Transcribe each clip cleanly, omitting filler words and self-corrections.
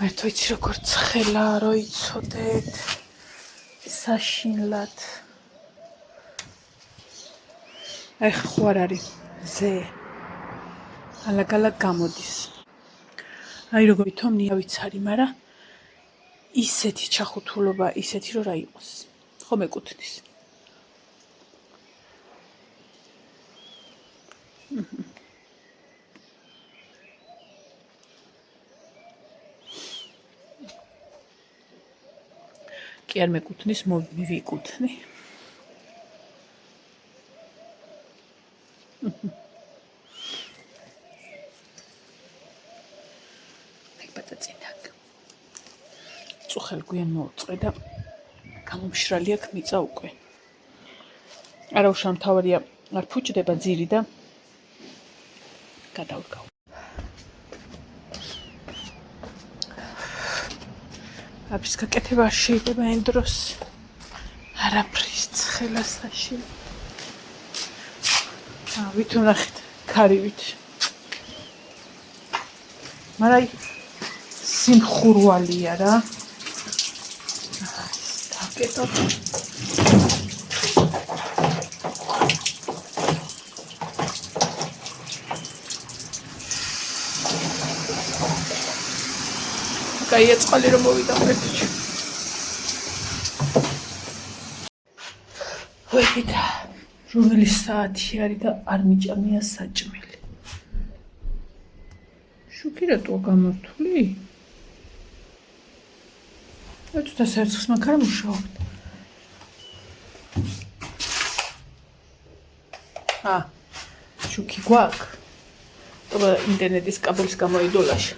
ერთო იცი როგორ ცხელა რო იცოდეთ საშინლად აი ხო არ არის ზე ალაგ-ალაგ გამოდის აი როგორ ვითომ ნიავიცარი მაგრამ ისეთი ჩახუთულობა ისეთი რომ რა იყოს ხო მეკუთვნის კი არ მეკუთვნის მივიკუთვნი ბატაწინაკ წუხელ გვიან მოუწყე და გამომშრალი აქ მიწა უკვე არა უშავ მთავარია არ ფუჭდება ძირი და გადავდგავ აფის გაკეთება არ შეიძლება იმ დროს არაფრის ცხელა საშინლად ვით ვნახეთ ქარივით მაგრამ სიმხურვალია რა დაკეტო კაია წყალი რომ მოვიდა მეთქი ვედა რომელი საათი არის და არ მიჭამია საჭმელი შუქი რატოა გამართული ეცუთა სერცხს მაგარ მუშაობთ შუქი გვაქვს თორე ინტერნეტის კაბელის გამოიდოლაშა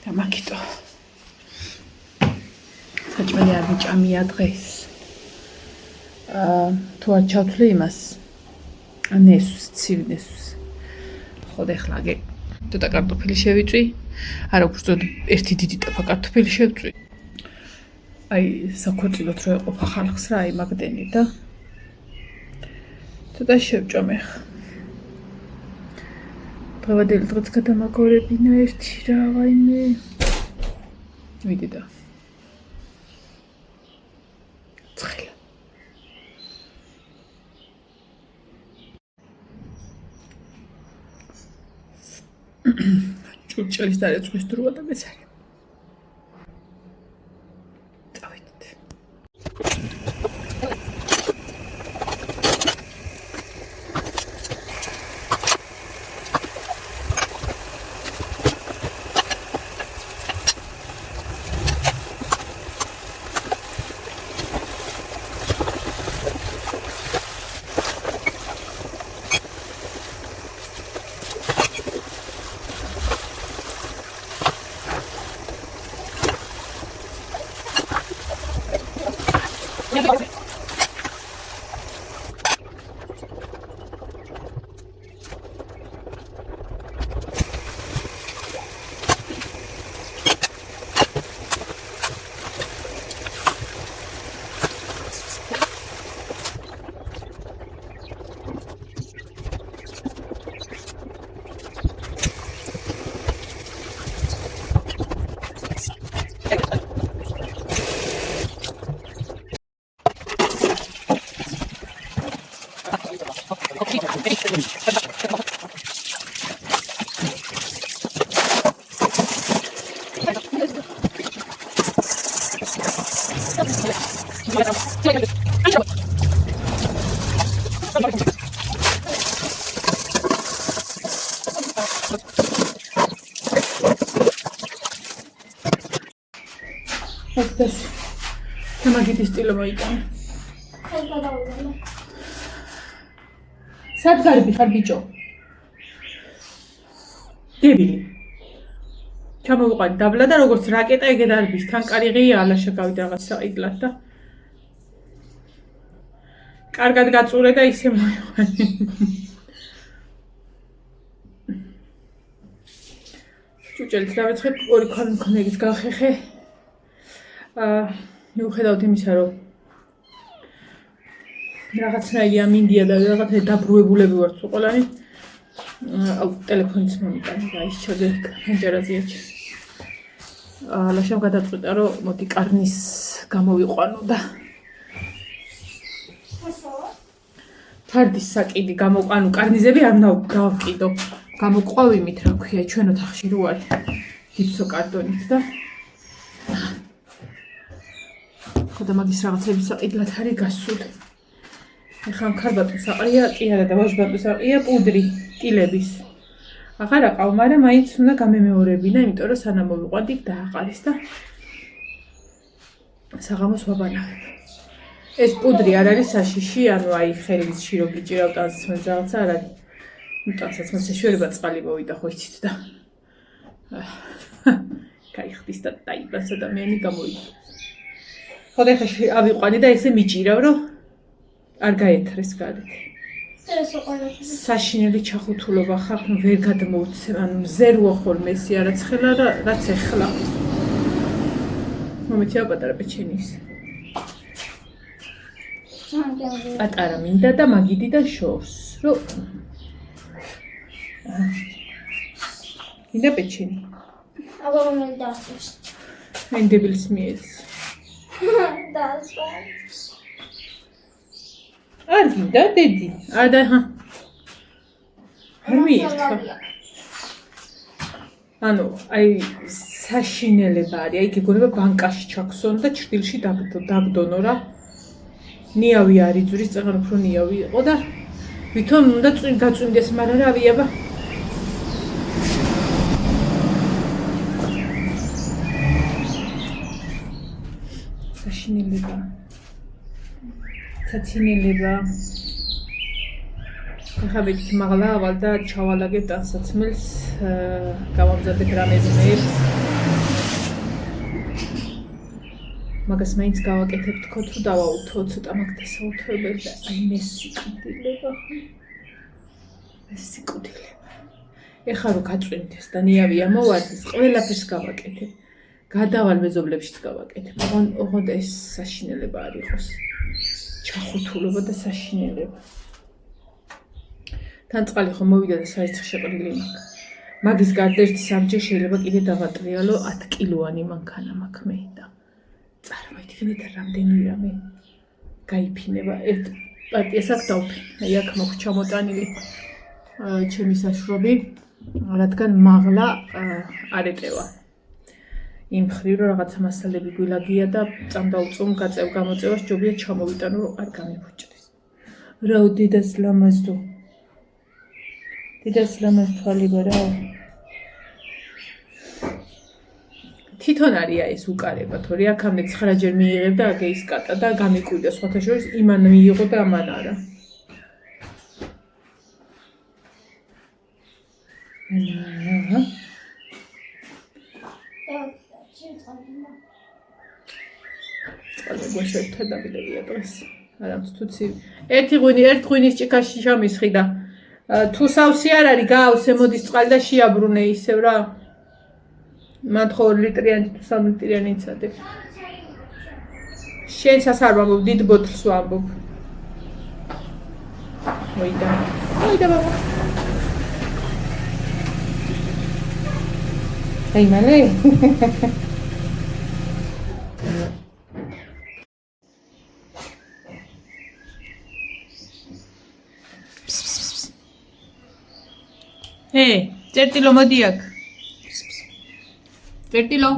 და მაგიტო საჭმელი არ მიჭამია დღეს თუ არ ჩავთვლი იმას ნესვს ცივ ნესვს ხოდ ეხლა აგე ცოტა კარტოფილი შევიწვი არა უბრალოდ ერთი დიდი ტაფა კარტოფილი შევწვი აი საქორწილოთ რო ეყოფა ხალხს რა აი მაგდენი და ცოტა შევჭამე დღევანდელი დღეც გადამაგორებინა ერთი რა ვაიმე ვიდე და ცხელა ჭურჭელის დარეცხვის დროა და მეცარი წავედით მაგითი სტილო მოიტანა. სად გარბი ხარ ბიჭო? დებილი. ჩამოვიყვანი დაბლა და როგორც რაკეტა ეგ დარბის, თან კარიღია ალაშა გავიდა რაღაც საიდლად და კარგად გაწურე და ისე მოვიყვანი. ჭუჭელიც დავეცხებ, ორი ქალი მქონეგის გავხეხე. მიუხედავად იმისა, რომ რაღაცნაირი ამინდია და რაღაცა დაბრუებულები ვართ ყველანი. ტელეფონიც მომიტანე და ისჩოდე ფანჯარაზეა. ლაშამ გადაწყვიტა რომ მოდი კარნის გამოვიყვანო და ფარდის საკიდი გამოყანო კარნიზები არ გავყიდო გამოყვავიმით რა ქვია ჩვენ ოთახში რო არის გიფსო კარტონით და ხოდა მაგის რაღაცების საყიდლად არის გასული ეხლა მხარბატონს აყრია კი არა და ვაჟბატონს აყრია პუდრი კილების აღარ აყავ მაგრამ მაინც უნდა გამემეორებინა იმიტომ რომ სანამ მოვიყვანდი დააყარის და საღამოს ვაბანავებ ეს პუდრი არ არის საშიში ანუ აი ხელში რო გიჭირავ ტანსაცმელს რაღაცა არ არის ну ტანსაცმელს შეშვერება წყალი მოვიდა ხო იცით და кайხდის და დაიბას ადამიანი გამოიწვევს ხოდა ხეში ავიყვანი და ესე მიჭირავ რომ არ გაეთრეს გარეთ საშინელი ჩახუთულობა ხარ ნუ ვერ გადმოვცემ ანუ მზე რო ხოლმე ესი არაც ხელა და რაც ეხლა მომეცია პატარა პეჩენის პატარა მინდა და მაგიდი და შორს რო მინდა პეჩენი აბა მომელი დაასწრებს ენდებილს მიეცი დაასწრებს არ გინდა დედი არ და არ მიირთვა ანუ აი საშინელება არის აი გეგონება ბანკაში ჩაქსონ და ჭრილში დაგდონო რა ნიავი არის ძვრის წაღან უფრო ნიავი იყო და ვითომ უნდა გაწვიმდეს მაგრამ რა ავიაბა საშინელება საცინელება ახლა მეთქი მაღლა ავალ და ჩავალაგებ ტანსაცმელს გამომზადებ რამებინებს მაგას მაინც გავაკეთებ თქო თუ დავაუთო ცოტა მაგ დასაუთოებელი და აი მესიკუდილება ეხლა რო გაწვიმდეს და ნიავი ამოვარდეს ყველაფერს გავაკეთებ გადავალ მეზობლებშიც გავაკეთებ ოღონდ ეს საშინელება არ იყოს ჩახუთულობა და საშინელება თან წყალი ხომ მოვიდა და საერთხელ შეყრილი მაგის გარდა ერთი სამჯერ შეიძლება კიდე დავატრიალო 10 კილოანი მანქანა მაქვს მე და წარმოიდგინეთ რამდენი რამე გაიფინება ერთ პარტიას აქ დავფინ აი აქ მოხ ჩამოტანილი ჩემი საშრობი რადგან მაღლა არ ეტევა იმ ხრივ რომ რაღაცა მასალები გვილაგია და წამდაუწում გაწევ გამოწევას ჯობია ჩამოვიტანო რომ არ გამიფუჭდეს რა დედას ლამაზდო დედას ლამაზ თვალიბა რა თვითონ არია ეს უკარება თორე აქამდე 9 ჯერ მიიღებ და აგე ის კატა და გამიკვირდა სხვათა შორის იმან მიიღო და ამან არა წყალზე გვაშერთა დამილევია დღეს არამც თუცი ერთ ღვინის ჭიქაში შამისხი და თუ სავსი არ არის გაავს ემოდის წყალი და შეაბრუნე ისევ რა მან ხო 2 ლიტრიანი თუ 3 ლიტრიანი იცადე შენს არ ვამბობ დიდ ბოთლს ვამბობ მოიდა ბაბა აი მალე წერტილო მოდი აქ წერტილო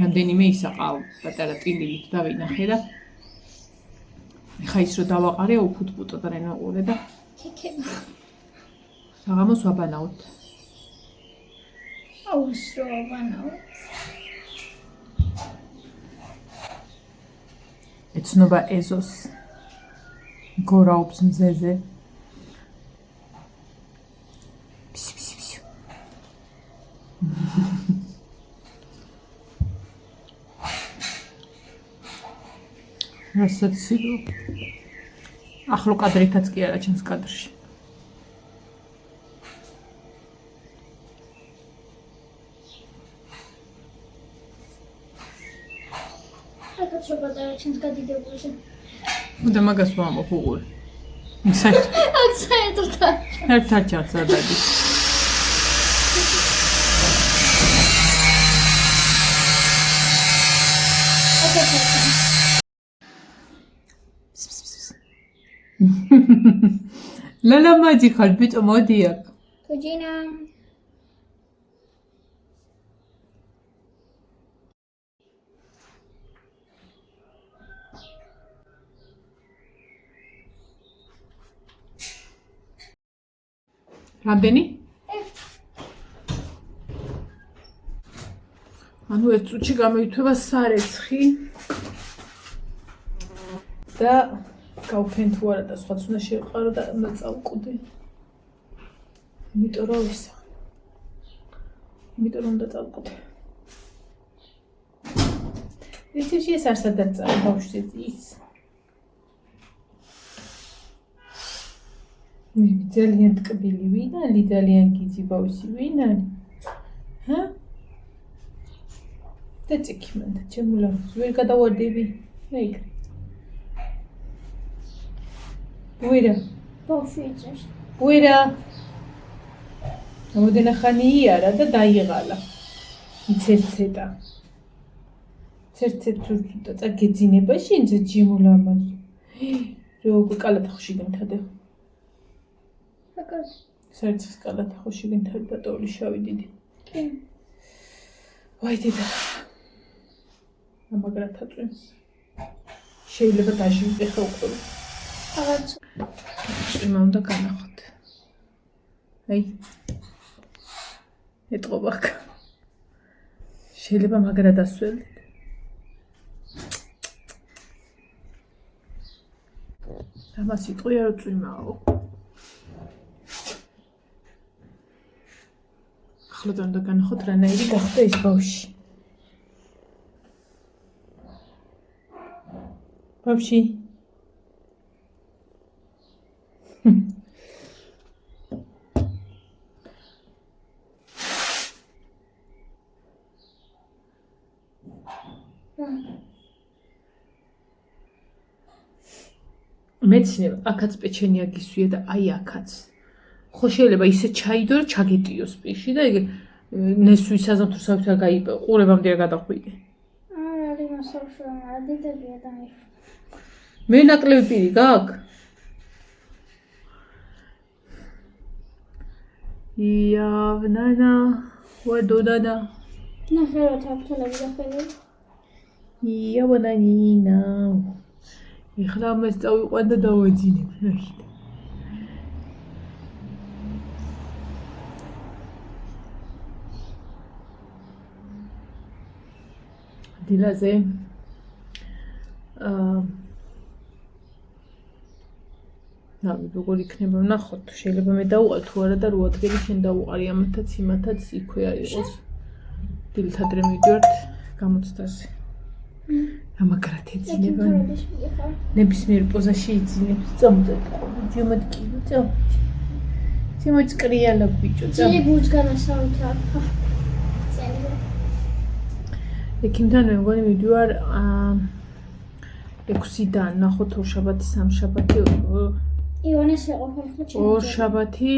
რამდენიმე ისაყავ პატარა ტილივით დავინახე და ეხა ის რომ დავაყარე უფუტპუტო და რენაყურე და საღამოს ვაბანაოთ აუს რო ვაბანაოთ ეცნობა ეზოს გორაობს მზეზე რასაც სიგო ახლო კადრითაც კი არა ჩემს კადრში აკაც რო პატარა ჩემს გადიდებულზე უნდა მაგას ვამბობ უყური საერთოდ ერთად ჩაცადადი ლალა მაჯი ხარ ბიჭო მოდი აქ. Kujina. რამდენი? ანუ ერთ წუთში გამოითვება სარეცხი და გავფენ თუ არა და სხვაც უნდა შევყარო და უნდა წავკვდე. იმიტომ რომ ისა. იმიტომ რომ უნდა წავკვდე. ისევ ეს არ სადარწა ბავშვი ის. მე ძალიან ტკბილი ვინ არის, ძალიან გიძი ბავშვი ვინ არის? ჰა? და წიქიმანდა, ჩემულავს, ვერ გადავარდები. აი. ვირა, Boffices. ვირა. ამოდენა ხანი იარა და დაიღალა. იცერცეტა. ცერცეთ ზურდა წაგეძინება შინძე ჯიმულამაზ. როგორ კალათახში გენთადე. Because. სერცის კალათახში გენთადე და ტოლი შავი დიდი. Kim. ვაი დედა. ამაგრათა წვენს. შეიძლება დაჟივდე ხოლმე. Agats. წვიმა უნდა განახოთ. აი. ეტყობა ხა. შეიძლება მაგრა დასველი. ამას იტყვია რომ წვიმაო. ახლა უნდა განახოთ რანაირი გახდა ეს ბავში. ბავში. მეცნიერა აქაც პეჩენია გისვია და აი აქაც. ხო შეიძლება ისე ჩაიდო და ჩაგეტიოს პირში და ეგ ნესვის საზამთროსავით არ გაიპო, ყურებამდე არ გადახვიდე. Ari masavsho, adidebia da mi. მე ნაკლები პირი გაქვს? იავნანა, ვადოდადა. Nahrot აფთოლები დახელი. იავნანინა. ეხლა ამას წავიყვან და დავაძინებ, ნახეთ. დილაზე როგორ იქნება ვნახოთ, შეიძლება მე დავუყარ თუ არა და 8 ადგილი შენ დავუყარი ამათაც იმათაც იქვე არ იყოს. დილთადრე მივიდივართ გამოცდაზე. ამაგრად ეძინება. ნებისმიერ პოზაში იძინებს. წამოწეთ ხოლმე, ჯემატკივი, წამოწეთ. ჯემოწკრიალა ბიჭო, Cili წამოწეთ. buj ganasavta. Cili. ექიმთან მე მგონი მივიდივარ 6-დან, ნახოთ ორშაბათი, სამშაბათი, Iones eqofelxo cheni. ორშაბათი.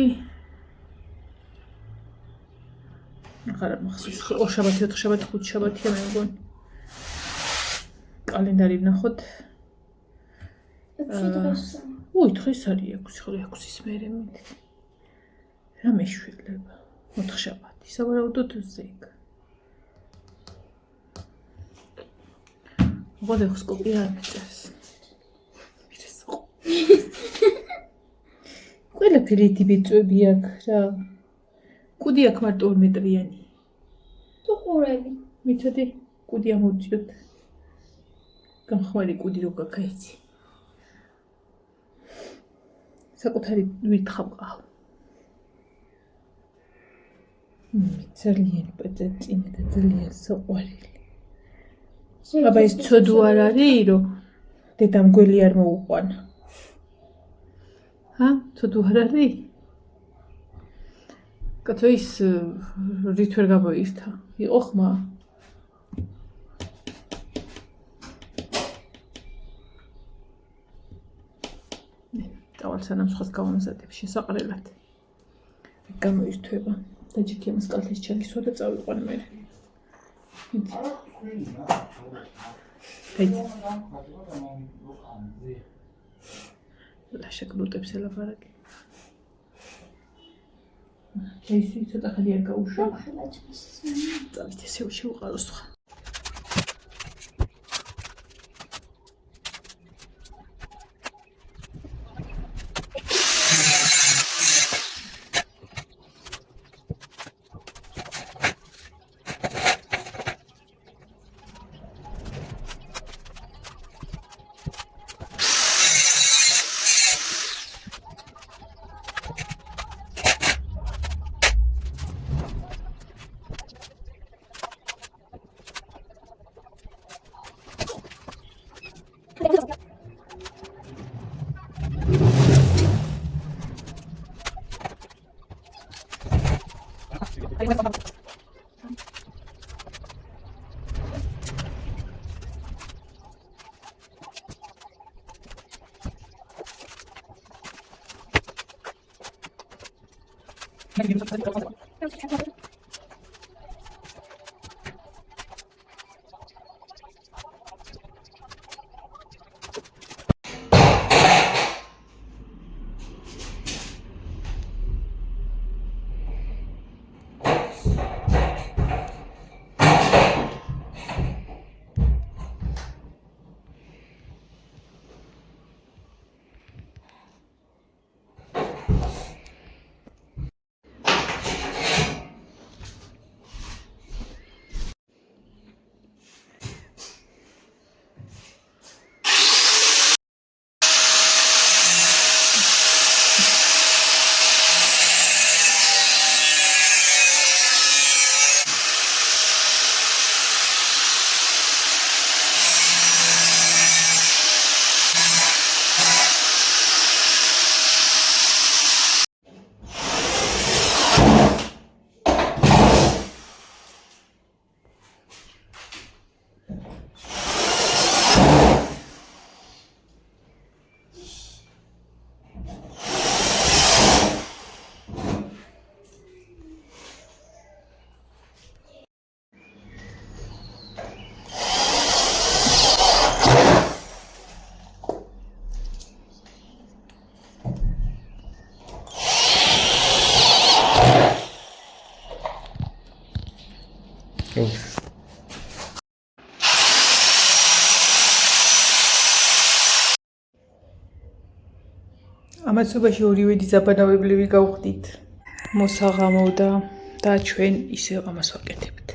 ახლა მახსოვს, ორშაბათი, ოთხშაბათი, ხუთშაბათია მე მგონი. კალენდარი ვნახოთ. უი, დღეს არის 6, ხოლო 6-ის მერე მიდი. რა მეშველება? ოთხშაბათი, სავარაუდოდ ზეგ. მოგდეხოსკოპია არ მიწერს. მირესო. ყველაფერი ტიპები აქვს რა. კუდი აქვს მარტო 2 მეტრიანი. Tu qurები. მიცოდი, კუდი ამოვწიოთ. გამხმარი კუდი რო გაქაიცი. საკუთარი ვითხავყავ. ძალიან პეწეწინე და ძალიან საყვარელი. აბა ის ცოდუ არ არის, რომ დედამ გველი არ მოუყვანა. ჰა, ცოდუ არ არის? კაცო ის რით ვერ გამოირთა? იყო ხმა? წავალ სანამ სხვას გავამზადებ შესაყრელად. გამოირთვება. დაჯიქი ამას კალთის ჩაგისვა და წავიყვან მე. ლაშა კრუტებს ელაპარაკი. ჩაისი ცოტა ხანი არ გაუშვა. წავით ესე შევყაროს ხა. ამასობაში ორივე დიზაბანავებლივი გავხდით. მოსაღამო და ჩვენ ისევ ამას ვაკეთებთ.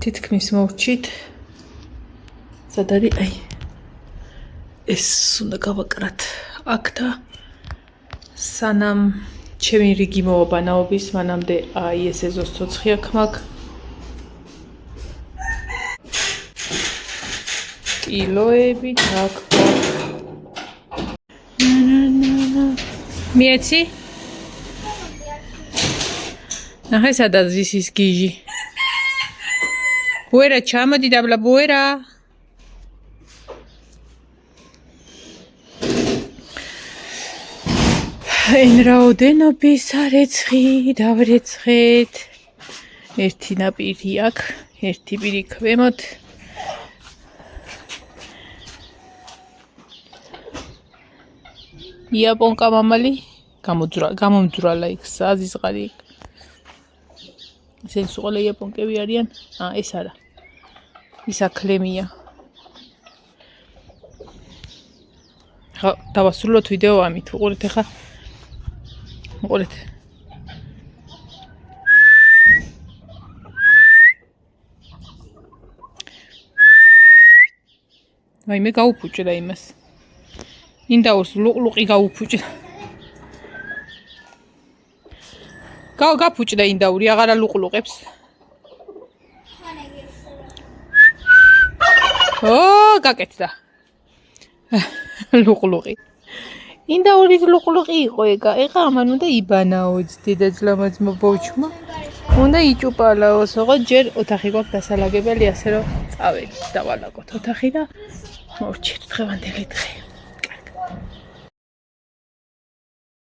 თითქმის მოვჭით. სად არის? აი. ეს უნდა გავაკრათ აქ და სანამ ჩემი რიგი მოვაბანაობის, მანამდე აი ეს ეზოს ცოცხი აქ მაქვს. კილოები აქ. მიეცი? ნახე სადაც ის გიჟი. ბუერა ჩამოდი დაბლა ბუერა. εν რაოდენობისარეცხი დავრეცხეთ. ერთი ნაპირი აქ, ერთი პირი ქვემოთ. იაპონკა მამალი გამომძვრალა იქ საზიზღარი იქ. ესენი სულ იაპონკები არიან. ეს არა. ის აკლემია. ხა დავასრულოთ ვიდეო ამით. უყურეთ ახლა. უყურეთ. ვაი მე გაუფუჭდა იმას. ინდაურს ლუყლუყი გაუფუჭდა. გაფუჭდა ინდაური, აღარა ლუყლუყებს. გაკეთდა. ლუყლუყი. ინდაური ლუყლუყი იყო ეგა. ეხა ამან უნდა იბანაო დედაძლამაძმა ბოჭმა. უნდა იჭუპალაოს, ოღონდ ჯერ ოთახი გვაქვს დასალაგებელი, ასე რომ წავედით დავალაგოთ ოთახი და მოვჭირთ დღევანდელი დღე.